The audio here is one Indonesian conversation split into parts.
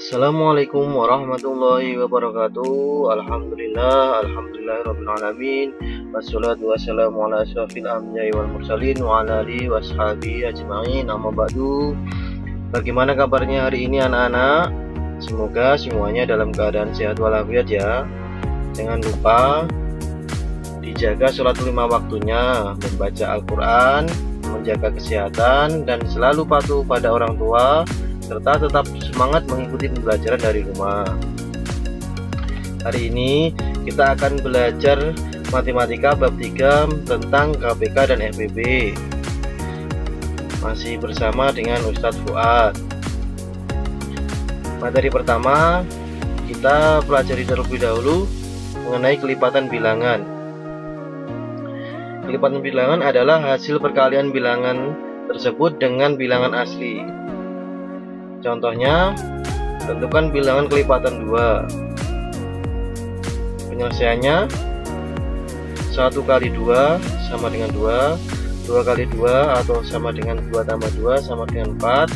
Assalamualaikum warahmatullahi wabarakatuh. Alhamdulillahirabbil alamin. Wassalatu wassalamu ala asyrofil anbiya'i wal mursalin wa ala alihi washabihi ajmain. Amma ba'du. Bagaimana kabarnya hari ini anak-anak? Semoga semuanya dalam keadaan sehat walafiat ya. Jangan lupa dijaga sholat 5 waktunya, membaca Al-Quran, menjaga kesehatan, dan selalu patuh pada orang tua, serta tetap semangat mengikuti pembelajaran dari rumah. Hari ini kita akan belajar matematika bab 3 tentang KPK dan FPB. Masih bersama dengan Ustadz Fuad. Materi pertama kita pelajari terlebih dahulu mengenai kelipatan bilangan. Kelipatan bilangan adalah hasil perkalian bilangan tersebut dengan bilangan asli. Contohnya, tentukan bilangan kelipatan 2. Penyelesaiannya 1 kali 2 sama dengan 2, 2 kali 2 atau sama dengan 2 tambah 2 sama dengan 4,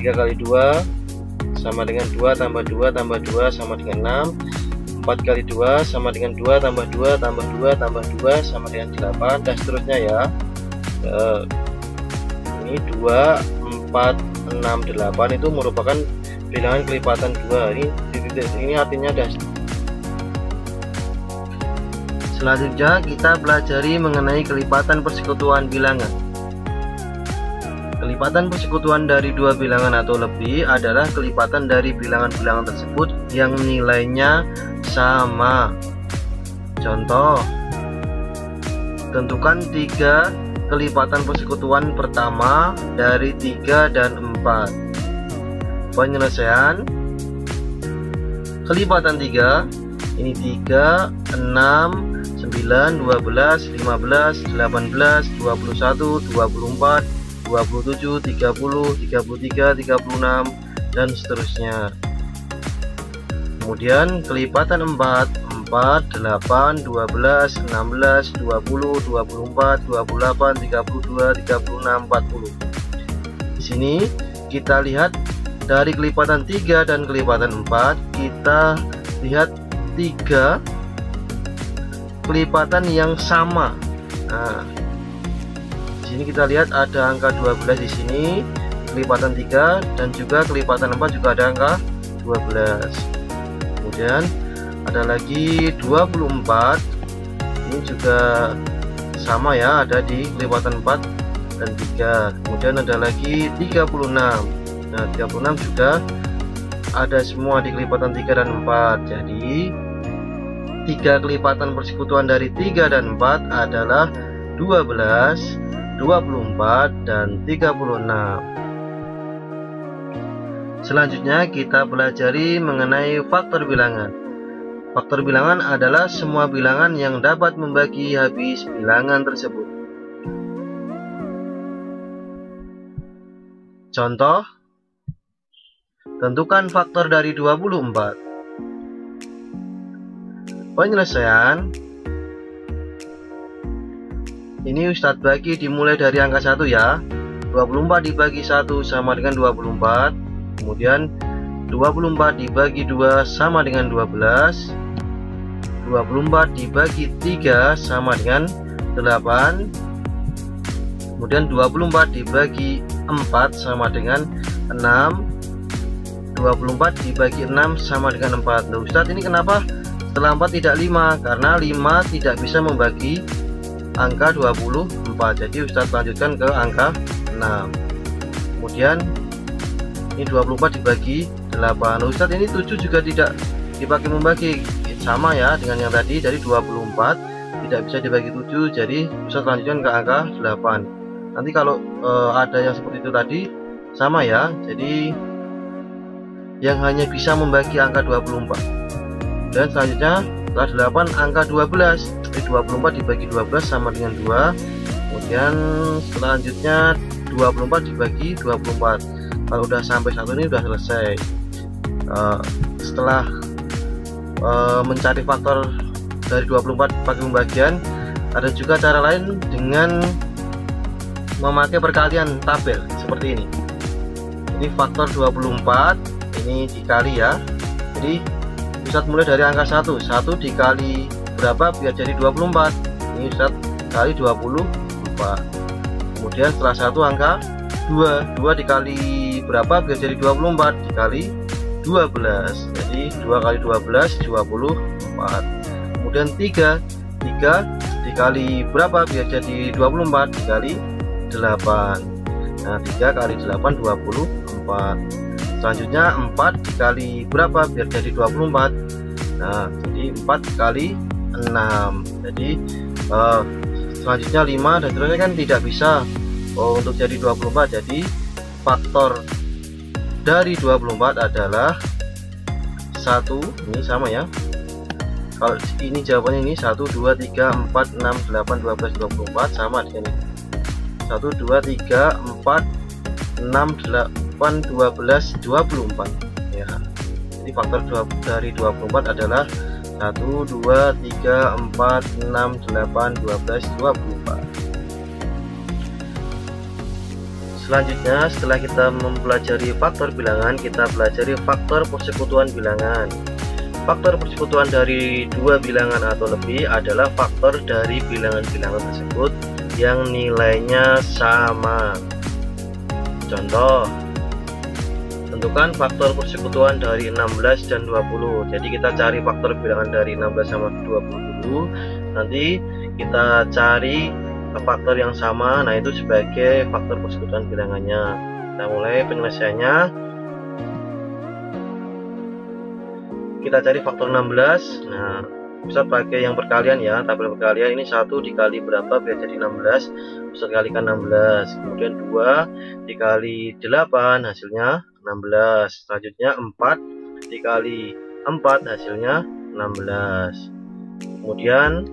3 kali 2 sama dengan 2 tambah 2 tambah 2 sama dengan 6, 4 kali 2 sama dengan 2 tambah 2 tambah 2 tambah 2 sama dengan 8, dan seterusnya ya. Ini 2, 4, 6, 8 itu merupakan bilangan kelipatan 2. Ini artinya das. Selanjutnya kita pelajari mengenai kelipatan persekutuan bilangan. Kelipatan persekutuan dari dua bilangan atau lebih adalah kelipatan dari bilangan-bilangan tersebut yang nilainya sama. Contoh, tentukan 3 kelipatan persekutuan pertama dari 3 dan 4. Penyelesaian kelipatan 3 ini 3, 6, 9, 12, 15, 18, 21, 24, 27, 30, 33, 36, dan seterusnya. Kemudian kelipatan 4, 8, 12, 16, 20, 24, 28, 32, 36, 40. Di sini kita lihat dari kelipatan 3 dan kelipatan 4, kita lihat 3 kelipatan yang sama. Nah, di sini kita lihat ada angka 12 di sini, kelipatan 3, dan juga kelipatan 4 juga ada angka 12. Kemudian ada lagi 24, ini juga sama ya, ada di kelipatan 4 dan 3. Kemudian ada lagi 36. Nah, 36 juga ada semua di kelipatan 3 dan 4. Jadi 3 kelipatan persekutuan dari 3 dan 4 adalah 12, 24, dan 36. Selanjutnya kita pelajari mengenai faktor bilangan. Faktor bilangan adalah semua bilangan yang dapat membagi habis bilangan tersebut. Contoh, tentukan faktor dari 24. Penyelesaian ini Ustadz bagi dimulai dari angka 1 ya. 24 dibagi 1 sama dengan 24. Kemudian 24 dibagi 2 sama dengan 12. 24 dibagi 3 sama dengan 8. Kemudian 24 dibagi 4 sama dengan 6. 24 dibagi 6 sama dengan 4. Nah, Ustadz ini kenapa setelah 4 tidak 5? Karena 5 tidak bisa membagi angka 24. Jadi Ustadz lanjutkan ke angka 6. Kemudian ini 24 dibagi 8. Nah, Ustadz ini 7 juga tidak dipakai membagi, sama ya dengan yang tadi. Jadi 24 tidak bisa dibagi 7, jadi Ustadz lanjutkan ke angka 8. Nanti kalau ada yang seperti itu tadi sama ya, jadi yang hanya bisa membagi angka 24. Dan selanjutnya setelah 8 angka 12. Jadi 24 dibagi 12 sama dengan 2. Kemudian selanjutnya 24 dibagi 24. Kalau udah sampai 1 ini udah selesai. Setelah mencari faktor dari 24 pakai pembagian, ada juga cara lain dengan memakai perkalian tabel seperti ini. Ini faktor 24, ini dikali ya. Jadi Ustadz mulai dari angka 1 dikali berapa biar jadi 24. Ini Ustadz kali 24. Kemudian setelah 1 angka 2 dikali berapa biar jadi 24, dikali 12. Jadi 2 kali 12 24. Kemudian 3 dikali berapa biar jadi 24, dikali 8. Nah 3 kali 8 24. Selanjutnya 4 dikali berapa biar jadi 24. Nah jadi 4 kali 6. Jadi selanjutnya 5 dan seterusnya kan tidak bisa untuk jadi 24. Jadi faktor dari 24 adalah 1. Ini sama ya, kalau ini jawabannya ini 1 2 3 4 6 8 12 24 sama dengan ini 1 2 3 4 6 8 12 24 ya. Jadi faktor dari 24 adalah 1 2 3 4 6 8 12 24. Selanjutnya setelah kita mempelajari faktor bilangan, kita pelajari faktor persekutuan bilangan. Faktor persekutuan dari dua bilangan atau lebih adalah faktor dari bilangan-bilangan tersebut yang nilainya sama. Contoh, tentukan faktor persekutuan dari 16 dan 20. Jadi kita cari faktor bilangan dari 16 sama 20 dulu. Nanti kita cari faktor yang sama, nah itu sebagai faktor persekutuan bilangannya. Kita mulai penyelesaiannya. Kita cari faktor 16. Nah, bisa pakai yang perkalian ya, tabel perkalian. Ini 1 dikali berapa biar jadi 16, bisa kalikan 16. Kemudian 2 dikali 8 hasilnya 16. Selanjutnya 4 dikali 4 hasilnya 16. Kemudian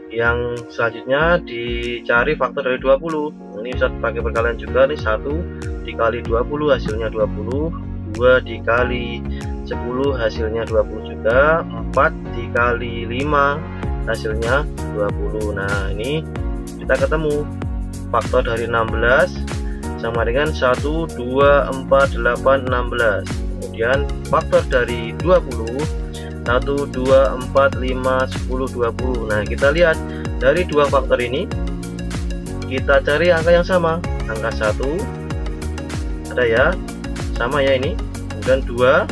yang selanjutnya dicari faktor dari 20. Ini bisa pakai perkalian juga nih, 1 dikali 20 hasilnya 20, 2 dikali 10 hasilnya 20 juga, 4 dikali 5 hasilnya 20. Nah ini kita ketemu faktor dari 16 sama dengan 1 2 4 8 16. Kemudian faktor dari 20 1 2 4 5 10 20. Nah kita lihat dari dua faktor ini kita cari angka yang sama. Angka 1 ada ya, sama ya ini. Kemudian 2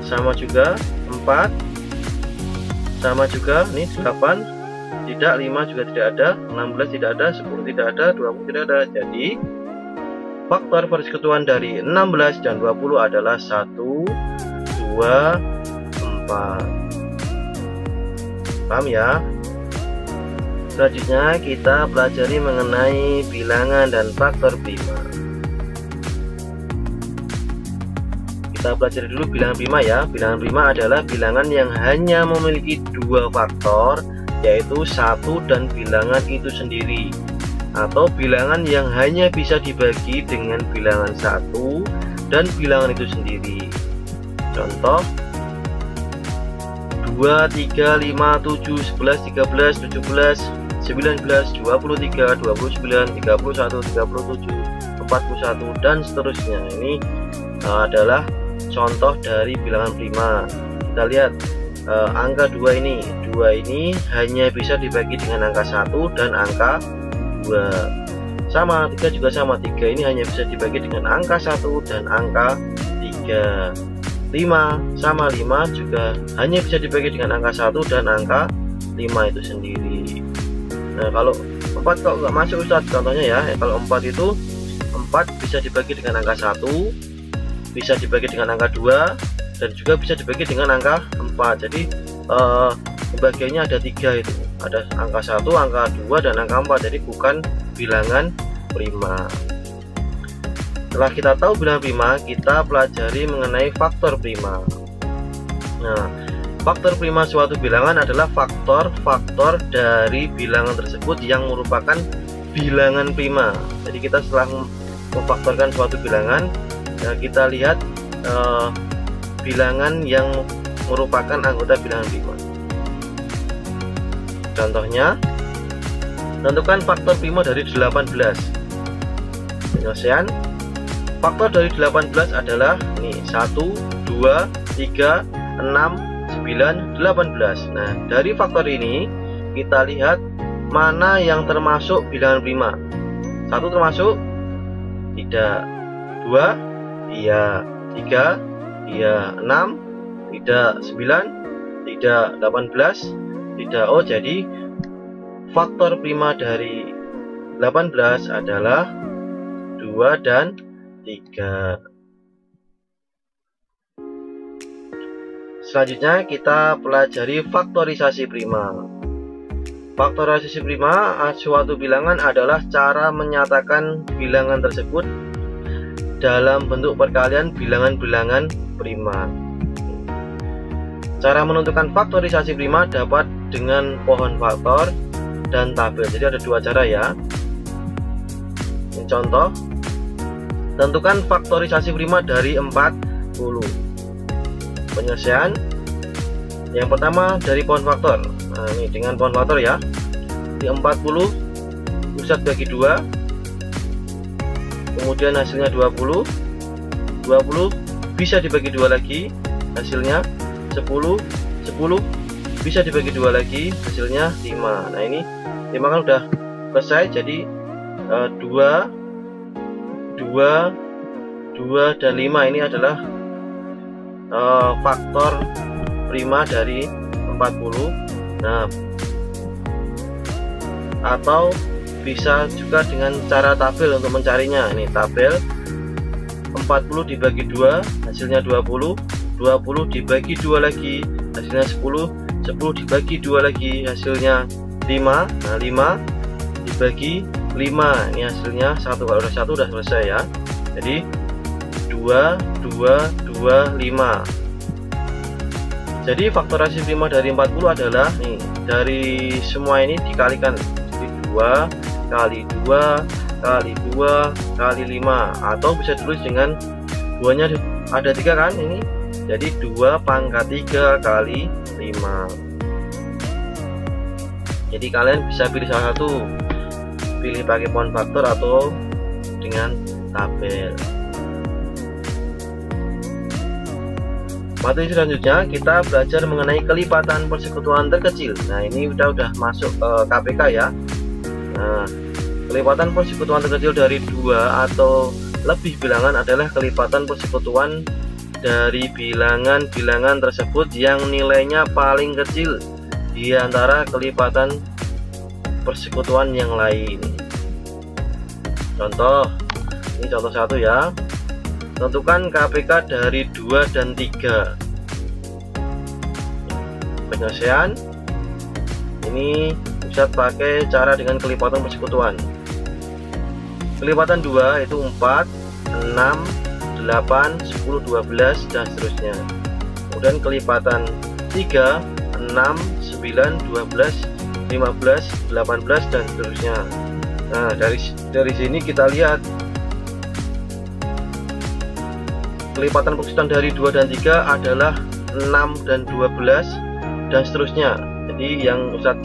sama juga, 4 sama juga, ini 8 tidak, 5 juga tidak ada, 16 tidak ada, 10 tidak ada, 20 tidak ada. Jadi faktor persekutuan dari 16 dan 20 adalah 1 2 Paham ya? Selanjutnya kita pelajari mengenai bilangan dan faktor prima. Kita pelajari dulu bilangan prima ya. Bilangan prima adalah bilangan yang hanya memiliki dua faktor, yaitu 1 dan bilangan itu sendiri, atau bilangan yang hanya bisa dibagi dengan bilangan 1 dan bilangan itu sendiri. Contoh 2, 3, 5, 7, 11, 13, 17, 19, 23, 29, 31, 37, 41 dan seterusnya. Ini adalah contoh dari bilangan prima. Kita lihat angka 2 ini. 2 ini hanya bisa dibagi dengan angka 1 dan angka 2. Sama, 3 juga sama. 3 ini hanya bisa dibagi dengan angka 1 dan angka 3. 5 sama, 5 juga hanya bisa dibagi dengan angka 1 dan angka 5 itu sendiri. Nah kalau 4 kok nggak masuk Ustadz, contohnya ya, kalau 4 itu 4 bisa dibagi dengan angka 1, bisa dibagi dengan angka 2, dan juga bisa dibagi dengan angka 4. Jadi pembagiannya ada 3 itu, ada angka 1, angka 2, dan angka 4. Jadi bukan bilangan prima. Setelah kita tahu bilangan prima, kita pelajari mengenai faktor prima. Nah, faktor prima suatu bilangan adalah faktor-faktor dari bilangan tersebut yang merupakan bilangan prima. Jadi kita setelah memfaktorkan suatu bilangan, nah kita lihat bilangan yang merupakan anggota bilangan prima. Contohnya, tentukan faktor prima dari 18. Penyelesaian faktor dari 18 adalah ini 1, 2, 3, 6, 9, 18. Nah, dari faktor ini kita lihat mana yang termasuk bilangan prima. 1 termasuk? Tidak. 2? Iya. 3? Iya. 6? Tidak. 9? Tidak. 18? Tidak. Oh, jadi faktor prima dari 18 adalah 2 dan 3. Selanjutnya kita pelajari faktorisasi prima. Faktorisasi prima suatu bilangan adalah cara menyatakan bilangan tersebut dalam bentuk perkalian bilangan-bilangan prima. Cara menentukan faktorisasi prima dapat dengan pohon faktor dan tabel. Jadi ada dua cara ya. Ini contoh. Tentukan faktorisasi prima dari 40. Penyelesaian. Yang pertama dari pohon faktor. Nah, ini dengan pohon faktor ya. Di 40 pusat bagi 2. Kemudian hasilnya 20. 20 bisa dibagi 2 lagi. Hasilnya 10. 10 bisa dibagi 2 lagi. Hasilnya 5. Nah, ini 5 kan udah selesai. Jadi 2 dan 5 ini adalah faktor prima dari 40. Nah, atau bisa juga dengan cara tabel untuk mencarinya. Ini tabel 40 dibagi 2 hasilnya 20. 20 dibagi 2 lagi hasilnya 10. 10 dibagi 2 lagi hasilnya 5. Nah, 5 dibagi 5 ini hasilnya 1. Kalau udah 1 udah selesai ya. Jadi 2, 2, 2, 5. Jadi faktorasi prima dari 40 adalah nih, dari semua ini dikalikan. Jadi 2 kali 2 kali 2 kali 5, atau bisa tulis dengan 2 nya ada 3 kan ini. Jadi 2 pangkat 3 kali 5. Jadi kalian bisa pilih salah satu, pilih pakai pohon faktor atau dengan tabel. Materi selanjutnya kita belajar mengenai kelipatan persekutuan terkecil. Nah, ini udah masuk KPK ya. Nah, kelipatan persekutuan terkecil dari 2 atau lebih bilangan adalah kelipatan persekutuan dari bilangan-bilangan tersebut yang nilainya paling kecil di antara kelipatan persekutuan yang lain. Contoh, ini contoh 1 ya. Tentukan KPK dari 2 dan 3. Penyelesaian. Ini bisa pakai cara dengan kelipatan persekutuan. Kelipatan 2 itu 4, 6, 8, 10, 12 dan seterusnya. Kemudian kelipatan 3, 6, 9, 12, 15, 18 dan seterusnya. Nah, dari sini kita lihat kelipatan persekutuan dari 2 dan 3 adalah 6 dan 12 dan seterusnya. Jadi yang Ustadz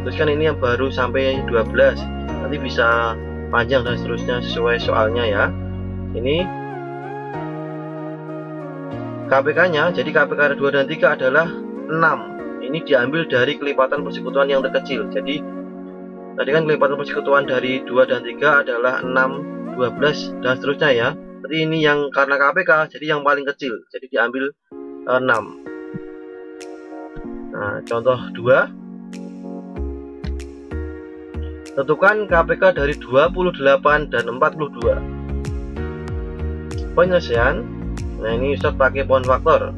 tuliskan ini yang baru sampai 12. Nanti bisa panjang dan seterusnya sesuai soalnya ya. Ini KPK-nya. Jadi KPK 2 dan 3 adalah 6. Ini diambil dari kelipatan persekutuan yang terkecil. Jadi tadi kan kelipatan persekutuan dari 2 dan 3 adalah 6, 12 dan seterusnya ya. Jadi ini yang karena KPK, jadi yang paling kecil, jadi diambil 6. Nah, contoh 2. Tentukan KPK dari 28 dan 42. Penyelesaian. Nah, ini Ustadz pakai pohon faktor.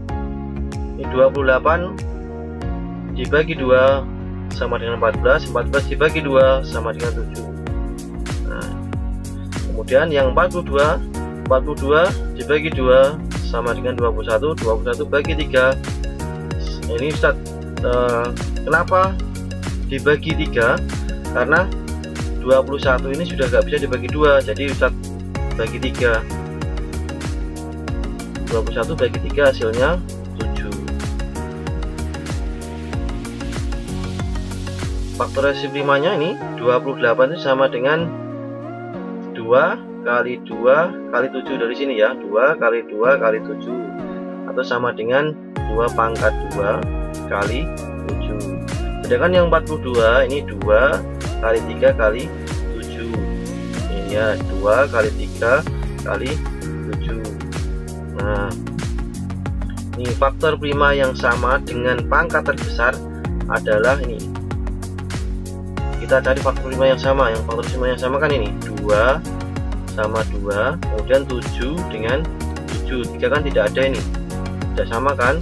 Ini 28 dibagi 2 sama dengan 14. 14 dibagi 2 sama dengan 7. Nah, kemudian yang 42 dibagi 2 sama dengan 21. 21 bagi 3. Ini Ustaz, kenapa dibagi 3? Karena 21 ini sudah gak bisa dibagi 2. Jadi Ustaz bagi 3. 21 bagi 3 hasilnya 7. Faktorisasi primanya ini 28 itu sama dengan 2 kali 2 kali 7 dari sini ya, 2 kali 2 kali 7 atau sama dengan 2 pangkat 2 kali 7. Sedangkan yang 42 ini 2 kali 3 kali 7. Ini ya, 2 kali 3 kali 7. Nah, ini faktor prima yang sama dengan pangkat terbesar adalah ini. Kita cari faktor prima yang sama. Yang faktor prima yang sama kan ini 2 sama 2, kemudian 7 dengan 7. 3 kan tidak ada, ini tidak sama kan.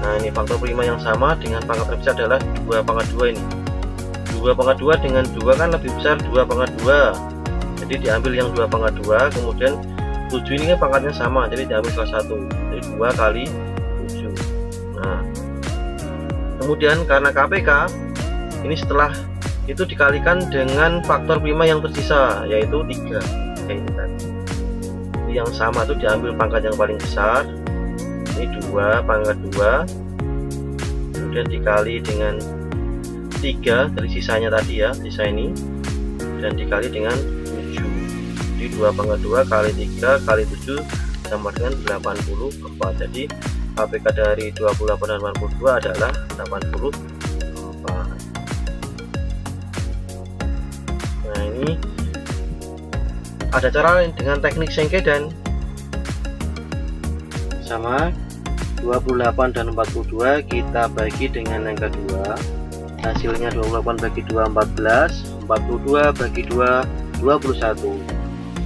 Nah, ini faktor prima yang sama dengan pangkat terbesar adalah 2 pangkat 2 ini. 2 pangkat 2 dengan 2 kan lebih besar 2 pangkat 2. Jadi diambil yang 2 pangkat 2, kemudian 7 ini kan pangkatnya sama, jadi diambil salah satu. Jadi 2 kali 7. Nah, kemudian karena KPK ini setelah itu dikalikan dengan faktor prima yang tersisa, yaitu 3. Ini tadi. Yang sama itu diambil pangkat yang paling besar. Ini 2 pangkat 2, kemudian dikali dengan 3 dari sisanya tadi ya, sisa ini, dan dikali dengan 7. Jadi 2 pangkat 2 kali 3 kali 7 sama dengan 84. Jadi KPK dari 28 dan 82 adalah 84. Nah, ini ada cara lain dengan teknik Sengkedan. Sama 28 dan 42 kita bagi dengan angka 2, hasilnya 28 bagi 2 14, 42 bagi 2 21.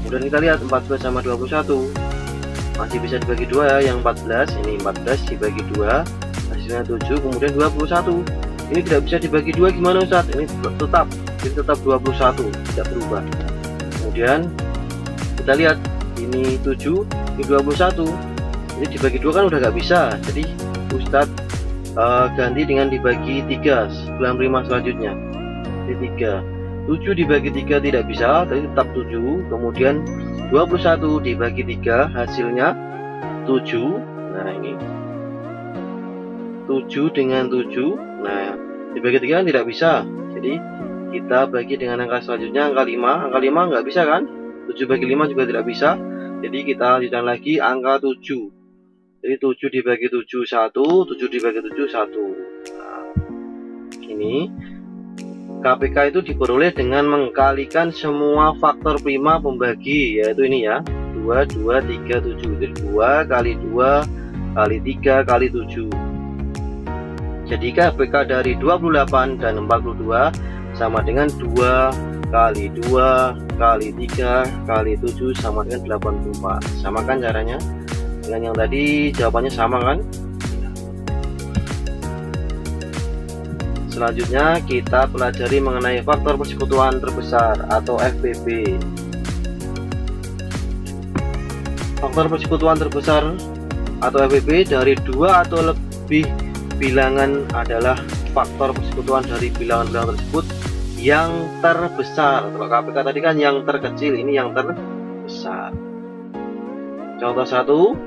Kemudian kita lihat 14 sama 21 masih bisa dibagi 2 ya, yang 14 ini 14 dibagi 2 hasilnya 7, kemudian 21 ini tidak bisa dibagi 2, gimana Ustaz? Ini tetap 21, tidak berubah. Kemudian kita lihat ini 7 ini 21, ini dibagi 2 kan udah nggak bisa, jadi Ustadz ganti dengan dibagi 3 bulan prima selanjutnya. Jadi 7 dibagi 3 tidak bisa, tapi tetap 7. Kemudian 21 dibagi 3 hasilnya 7. Nah, ini 7 dengan 7, nah dibagi 3 kan tidak bisa, jadi kita bagi dengan angka selanjutnya, angka 5. Angka 5 nggak bisa kan, 7 bagi 5 juga tidak bisa, jadi kita lanjutkan lagi angka 7. Jadi 7 dibagi 7 1, 7 dibagi 7 1. Nah, ini KPK itu diperoleh dengan mengkalikan semua faktor prima pembagi, yaitu ini ya, 2 2 3 7. Jadi 2 kali 2 kali 3 kali 7. Jadi KPK dari 28 dan 42 sama dengan 2 kali 2 kali 3 kali 7 sama dengan 84. Sama kan caranya? Dengan yang tadi jawabannya sama kan? Selanjutnya kita pelajari mengenai faktor persekutuan terbesar atau FPB. Faktor persekutuan terbesar atau FPB dari 2 atau lebih bilangan adalah faktor persekutuan dari bilangan-bilangan tersebut yang terbesar. Kalau KPK tadi kan yang terkecil, ini yang terbesar. Contoh 1,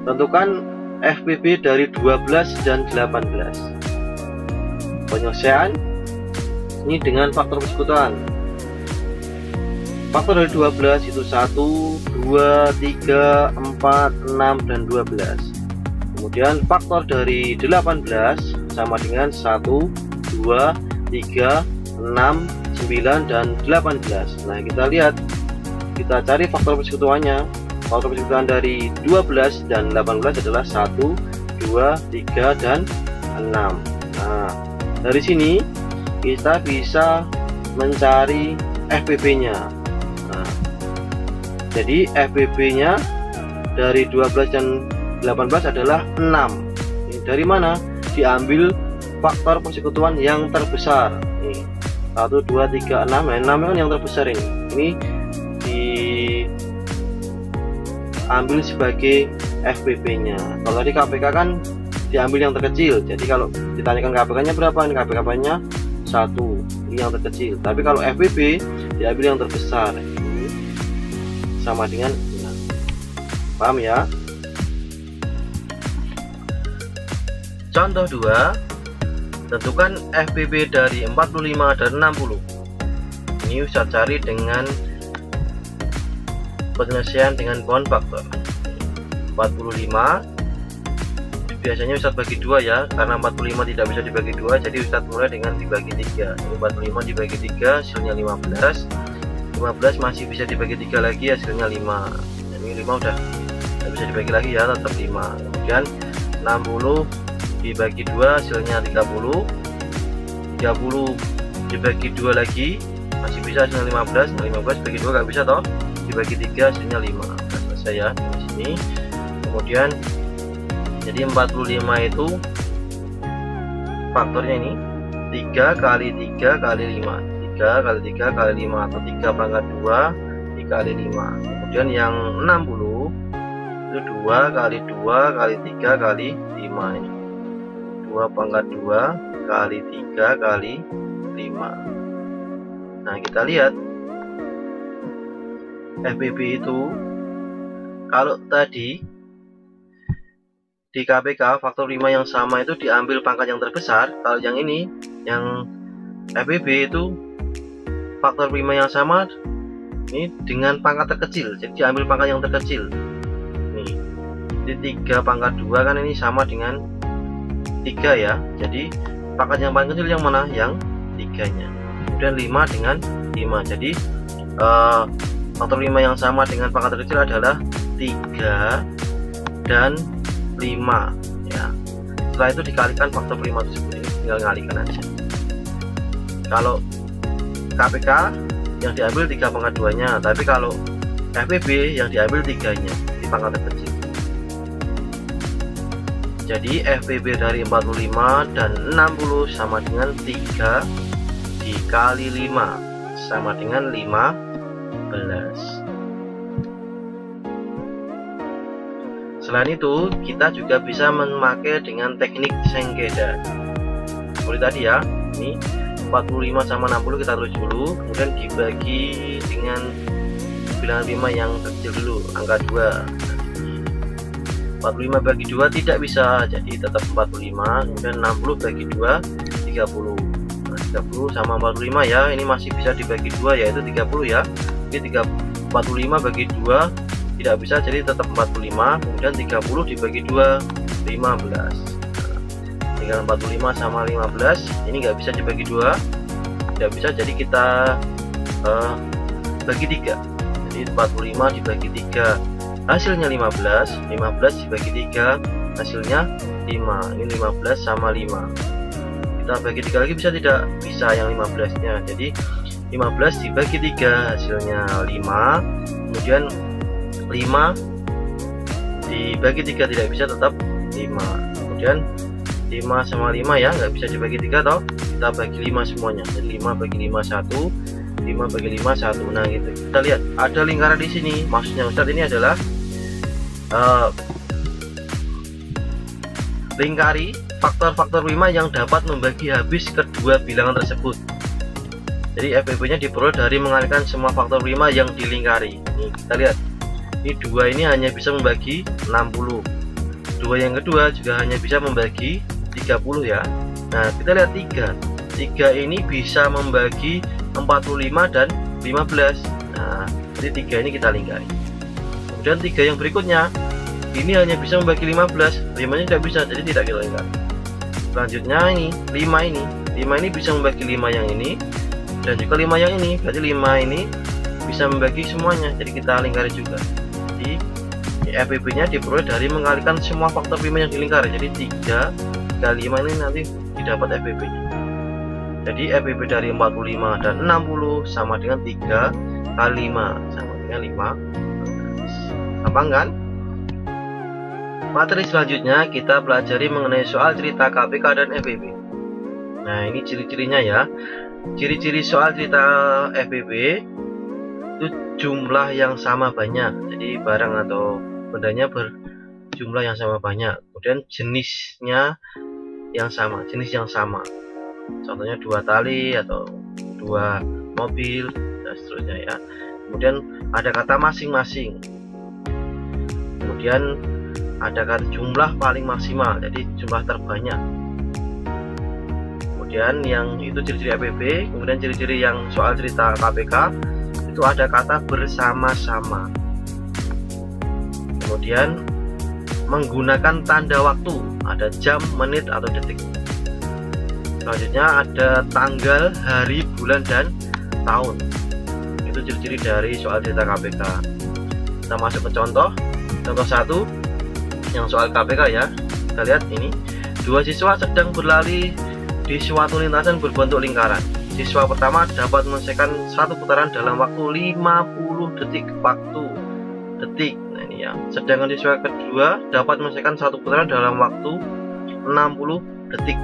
tentukan FPB dari 12 dan 18. Penyelesaian ini dengan faktor persekutuan. Faktor dari 12 itu 1, 2, 3, 4, 6, dan 12. Kemudian faktor dari 18 sama dengan 1, 2, 3, 6, 9, dan 18. Nah, kita lihat, kita cari faktor persekutuannya. Faktor persekutuan dari 12 dan 18 adalah 1, 2, 3, dan 6. Nah, dari sini kita bisa mencari FPB-nya. Nah, jadi FPB-nya dari 12 dan 18 adalah 6. Ini dari mana? Diambil faktor persekutuan yang terbesar. Nih, 1, 2, 3, 6. Nah, 6 kan yang terbesar ini. Ini diambil sebagai FPB-nya. Kalau tadi KPK kan diambil yang terkecil. Jadi kalau ditanyakan KPK-nya berapa, ini KPK-nya 1, ini yang terkecil. Tapi kalau FPB diambil yang terbesar. Ini sama dengan 6. Paham ya? Contoh 2, tentukan FPB dari 45 dan 60. Ini Ustaz cari dengan penyelesaian dengan pohon faktor. 45 biasanya Ustadz bagi 2 ya, karena 45 tidak bisa dibagi 2, jadi Ustadz mulai dengan dibagi 3. Ini 45 dibagi 3 hasilnya 15. 15 masih bisa dibagi 3 lagi, hasilnya 5. Ini 5 udah tidak bisa dibagi lagi ya, tetap 5. Kemudian 60 dibagi 2 hasilnya 30. 30 dibagi 2 lagi masih bisa, hasilnya 15. Nah, 15 bagi 2 nggak bisa toh, dibagi 3 hasilnya 5. Nah, selesai ya di sini. Kemudian jadi 45 itu faktornya ini 3 kali 3 kali 5, 3 kali 3 kali 5, atau 3 pangkat 2 dikali 5. Kemudian yang 60 itu 2 kali 2 kali 3 kali 5, ini 2 pangkat 2 kali 3 kali 5. Nah, kita lihat FBB itu kalau tadi di KPK faktor 5 yang sama itu diambil pangkat yang terbesar. Kalau yang ini, yang FBB itu faktor 5 yang sama ini dengan pangkat terkecil, jadi diambil pangkat yang terkecil. Nih, di 3 pangkat 2 kan ini sama dengan 3 ya, jadi pangkat yang paling kecil yang mana? Yang 3-nya. Kemudian 5 dengan 5, jadi faktor 5 yang sama dengan pangkat terkecil adalah 3 dan 5 ya. Setelah itu dikalikan faktor 5 tersebut, ini tinggal ngalikan aja. Kalau KPK yang diambil 3 pangkat 2 nya, tapi kalau FBB yang diambil 3 nya di pangkat terkecil. Jadi FBB dari 45 dan 60 sama dengan 3 dikali 5 sama dengan 15. Selain itu, kita juga bisa memakai dengan teknik Sengketa. Seperti tadi ya, ini 45 sama 60 kita tulis dulu, kemudian dibagi dengan bilangan 5 yang kecil dulu, angka 2. 45 bagi 2 tidak bisa, jadi tetap 45. Kemudian 60 bagi 2 30. Nah, 30 sama 45 ya, ini masih bisa dibagi 2 yaitu 30 ya. Jadi 45 bagi 2 tidak bisa, jadi tetap 45. Kemudian 30 dibagi 2 15. Nah, tinggal 45 sama 15, ini nggak bisa dibagi 2, tidak bisa, jadi kita bagi 3. Jadi 45 dibagi 3 hasilnya 15. 15 dibagi 3 hasilnya 5. Ini 15 sama 5, kita bagi 3 lagi bisa tidak? Bisa, yang 15 nya. Jadi 15 dibagi 3 hasilnya 5. Kemudian 5 dibagi 3 tidak bisa, tetap 5. Kemudian 5 sama 5 ya, nggak bisa dibagi 3 toh, kita bagi 5 semuanya. Jadi 5 bagi 5 1, 5 bagi 5 1. Nah gitu, kita lihat ada lingkaran di sini. Maksudnya Ustadz ini adalah lingkari faktor-faktor 5 yang dapat membagi habis kedua bilangan tersebut. Jadi FBB nya diperoleh dari mengalihkan semua faktor 5 yang dilingkari. Ini kita lihat, ini 2 ini hanya bisa membagi 60, 2 yang kedua juga hanya bisa membagi 30 ya. Nah kita lihat 3 ini bisa membagi 45 dan 15. Nah jadi 3 ini kita lingkari. Kemudian 3 yang berikutnya ini hanya bisa membagi 15, 5 nya tidak bisa, jadi tidak kita lingkari. Selanjutnya ini 5 ini bisa membagi 5 yang ini dan juga 5 yang ini, berarti 5 ini bisa membagi semuanya, jadi kita lingkari juga. Jadi FBB nya diperoleh dari mengalihkan semua faktor 5 yang dilingkari. Jadi 3 kali 5 ini nanti didapat FBB nya. Jadi FBB dari 45 dan 60 sama dengan 3 kali 5 sama dengan 5. Gampang kan? Materi selanjutnya kita pelajari mengenai soal cerita KPK dan FBB. Nah ini ciri-cirinya ya. Ciri-ciri soal cerita FBB itu jumlah yang sama banyak, jadi barang atau bendanya berjumlah yang sama banyak. Kemudian jenisnya yang sama, jenis yang sama, contohnya 2 tali atau 2 mobil dan seterusnya ya. Kemudian ada kata masing-masing, kemudian ada kata jumlah paling maksimal, jadi jumlah terbanyak. Kemudian yang itu ciri-ciri FBB. Kemudian ciri-ciri yang soal cerita KPK itu ada kata bersama-sama. Kemudian menggunakan tanda waktu, ada jam, menit, atau detik. Selanjutnya ada tanggal, hari, bulan, dan tahun. Itu ciri-ciri dari soal cerita KPK. Kita masuk ke contoh 1 yang soal KPK ya. Kita lihat ini, dua siswa sedang berlari di suatu lintasan berbentuk lingkaran. Siswa pertama dapat menyelesaikan satu putaran dalam waktu 50 detik. Nah ini ya. Sedangkan siswa kedua dapat menyelesaikan satu putaran dalam waktu 60 detik.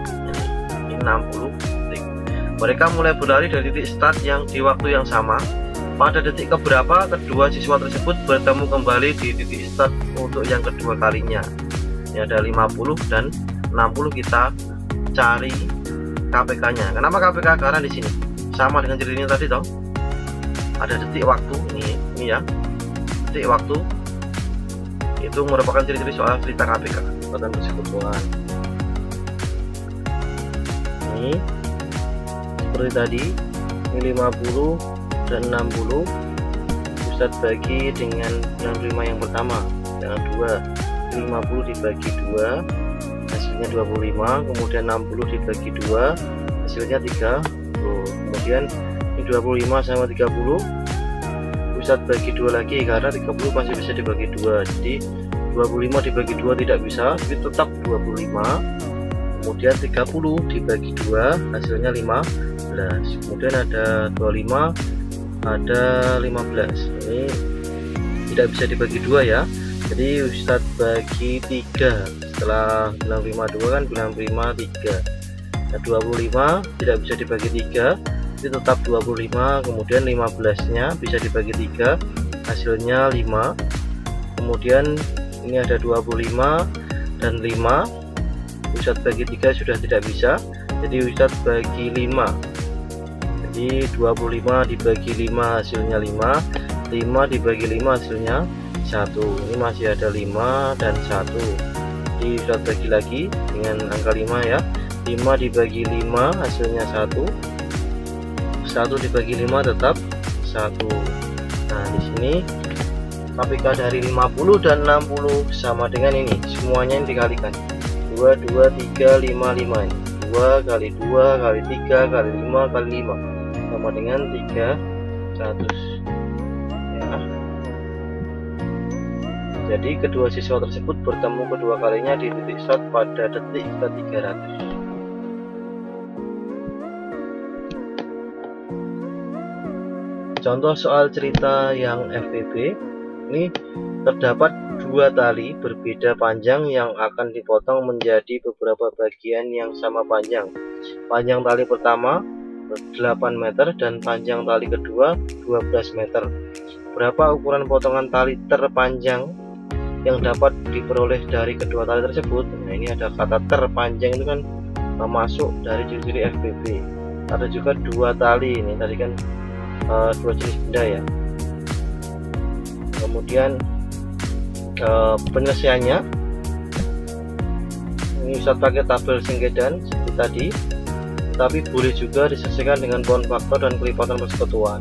Ini 60 detik. Mereka mulai berlari dari titik start yang di waktu yang sama. Pada detik keberapa kedua siswa tersebut bertemu kembali di titik start untuk yang kedua kalinya. Ini ada 50 dan 60, kita cari KPK-nya. Kenapa KPK? Karena di sini sama dengan ciri ini tadi toh. Ada detik waktu, ini ya. Detik waktu itu merupakan ciri-ciri soal cerita KPK, kekuatan persekutuan. Ini seperti tadi, ini 50 dan 60. Ustadz bagi dengan 65 yang pertama, dengan 2. 50 dibagi 2 hasilnya 25, kemudian 60 dibagi 2 hasilnya 30. Kemudian ini 25 sama 30, Ustadz bagi 2 lagi karena 30 masih bisa dibagi 2. Jadi 25 dibagi 2 tidak bisa, tapi tetap 25. Kemudian 30 dibagi 2 hasilnya 15. Kemudian ada 25, ada 15. Ini tidak bisa dibagi 2 ya. Jadi Ustadz bagi 3. Setelah bilang 52 kan bilang 53. Nah, 25 tidak bisa dibagi 3, jadi tetap 25. Kemudian 15 nya bisa dibagi 3 hasilnya 5. Kemudian ini ada 25 dan 5. Ustadz bagi 3 sudah tidak bisa, jadi Ustadz bagi 5. Jadi 25 dibagi 5 hasilnya 5. 5 dibagi 5 hasilnya 1. Ini masih ada 5 dan 1. Jadi Ustadz bagi lagi dengan angka 5 ya. 5 dibagi 5 hasilnya 1. 1 dibagi 5 tetap 1. Nah di sini KPK dari 50 dan 60 sama dengan ini, semuanya yang dikalikan 2, 2, 3, 5, 5 ini 2 kali 2 kali 3 kali 5 kali 5 sama dengan 300 ya. Jadi kedua siswa tersebut bertemu kedua kalinya di titik start pada detik ke 300. Contoh soal cerita yang FPB. Ini terdapat dua tali berbeda panjang yang akan dipotong menjadi beberapa bagian yang sama panjang. Panjang tali pertama 8 meter dan panjang tali kedua 12 meter. Berapa ukuran potongan tali terpanjang yang dapat diperoleh dari kedua tali tersebut? Nah ini ada kata terpanjang, itu kan masuk dari ciri-ciri FPB. Ada juga dua tali, ini tadi kan dua jenis benda ya. Kemudian penyelesaiannya ini Ustadz pakai tabel singkedan seperti tadi, tapi boleh juga diselesaikan dengan poin faktor dan kelipatan persekutuan.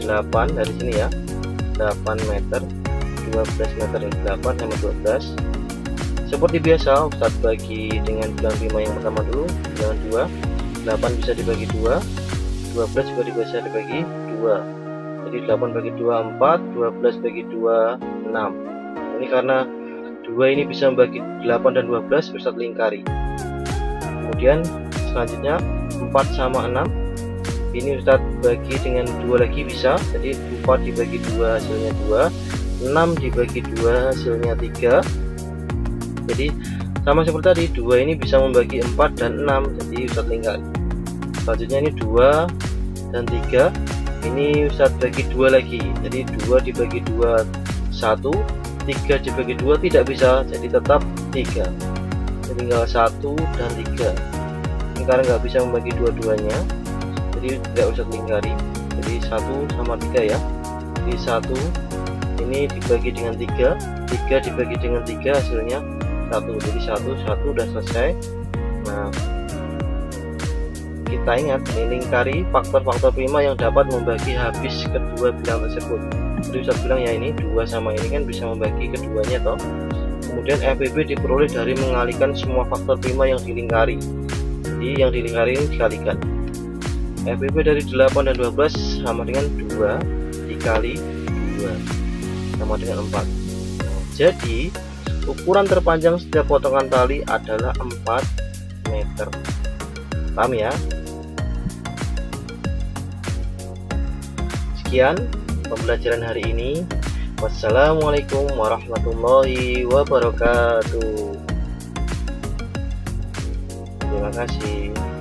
8 dari sini ya, 8 meter 12 meter, 8 sama 12. Seperti biasa Ustadz bagi dengan 95 yang pertama dulu, dengan 2. 8 bisa dibagi 2, 12 juga bisa dibagi 2. Jadi 8 bagi 2 4, 12 bagi 2 6. Ini karena 2 ini bisa membagi 8 dan 12, Ustadz lingkari. Kemudian selanjutnya 4 sama 6, ini Ustadz bagi dengan 2 lagi bisa. Jadi 4 dibagi 2 hasilnya 2, 6 dibagi 2 hasilnya 3. Jadi sama seperti tadi, 2 ini bisa membagi 4 dan 6, jadi Ustadz lingkari. Selanjutnya ini 2 dan 3, ini Ustadz bagi 2 lagi. Jadi 2 dibagi 2 1, 3 dibagi 2 tidak bisa, jadi tetap 3. Jadi tinggal 1 dan 3. Ini karena nggak bisa membagi dua-duanya, jadi tidak usah lingkari. Jadi 1 sama 3 ya. Jadi 1 ini dibagi dengan 3, 3 dibagi dengan 3 hasilnya 1. Jadi 1 udah selesai. Nah kita ingat, ini lingkari faktor-faktor prima yang dapat membagi habis kedua bilang tersebut. Jadi Ustaz bilang ya, ini 2 sama ini kan bisa membagi keduanya toh. Kemudian FBB diperoleh dari mengalihkan semua faktor prima yang dilingkari. Jadi yang dilingkari ini dikalikan. FBB dari 8 dan 12 sama dengan 2 dikali 2 sama dengan 4. Jadi ukuran terpanjang setiap potongan tali adalah 4 meter. Paham ya? Sekian pembelajaran hari ini. Wassalamualaikum warahmatullahi wabarakatuh. Terima kasih.